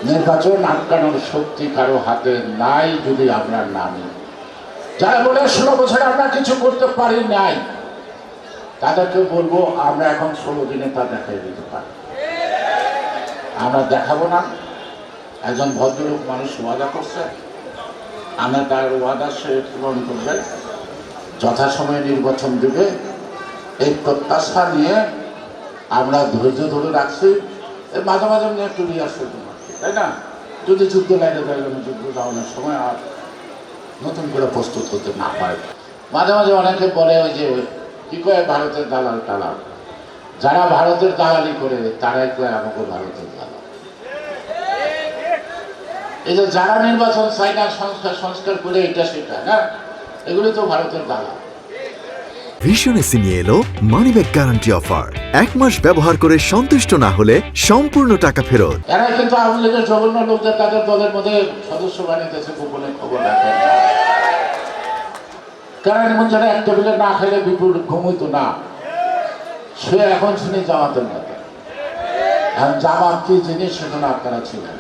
নির্বাচন আটকানোর শক্তি কারো হাতে নাই যদি আমরা নামি। যারা বলে 16 বছরে আমরা কিছু করতে পারি নাই, তাদেরকে বলবো আমরা এখন 16 দিনে তা দেখাই দিতে পারি। আমরা দেখাবো না। একজন ভদ্রলোক মানুষ ওয়াদা করছে, আমরা তার ওয়াদা সে পূরণ করবে, যথাসময়ে নির্বাচন দেবে, এই প্রত্যাশা নিয়ে আমরা ধৈর্য ধরে রাখছি। মাঝে মাঝে নিয়ে একটু রিয়াজ করতে পারছি, তাই না? যদি যুদ্ধ লাগে তাহলে যুদ্ধ যাওয়ানোর সময় আর নতুন করে প্রস্তুত হতে না পারে। মাঝে মাঝে অনেকে বলে ওই যে কি কয় ভারতের দালাল টালাল, যারা ভারতের দালালি করে তারাই কয় আমাকে ভারতের দালাল। এই যে যারা নির্বাচন চাই না, সংস্কার করে এটা সেটা না, এগুলি তো ভারতের দালাল। ভিশন এসি নিয়ে এলো মানি ব্যাক গ্যারান্টি অফার। 1 মাস ব্যবহার করে সন্তুষ্ট না হলে সম্পূর্ণ টাকা ফেরত। এরা কিন্তু আওয়ামী লীগের জঘন্য লোকদের তাদের দলের মধ্যে সদস্য বানিয়েছে, গোপনে খবর রাখেন না। কারণ এমন যারা এক টেবিলে না খাইলে বিপুল ঘুমইতো না, সে এখন শুনি জামাতের মতো। এখন জামাত কি জিনিস সেখানে আপনারা ছিলেন,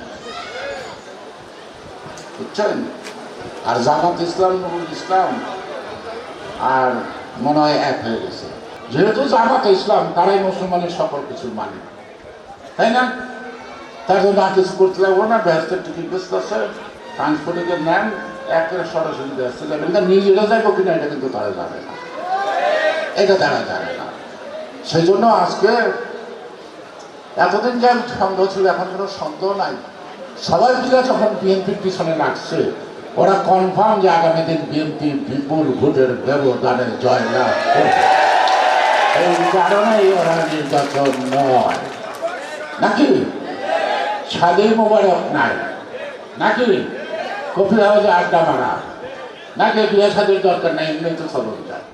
বুঝছেন? আর জামাত ইসলাম, নুরুল ইসলাম আর মনে হয় এক হয়ে গেছে। যেহেতু জামাত ইসলাম, তারাই মুসলমানের সকল কিছু মানে, তাই না? তার জন্য আর কিছু করতে লাগবো না। ব্যস্তের টিকিট বেসতে আছে, ট্রান্সপোর্টের নেন, একের সরাসরি ব্যস্ত যাবেন না। নিজেরা যাইবো কিনা এটা কিন্তু তারা জানে না, এটা তারা জানে না। সেই জন্য আজকে এতদিন যে সন্দেহ ছিল, এখন কোনো সন্দেহ নাই। সবাই মিলে যখন বিএনপির পিছনে লাগছে, ওরা কনফার্ম যে আগামী দিন বিএনপি বিপুল ভোটের ব্যবধানে জয়লাভ করবে। এই কারণেই ওরা নির্বাচন নয়, নাকি স্বাধীন মোবারক নাই, নাকি কফি হাউসে আড্ডা মারা, নাকি বিয়ে শাদীর দরকার নাই, এমনি তো চলন যায়।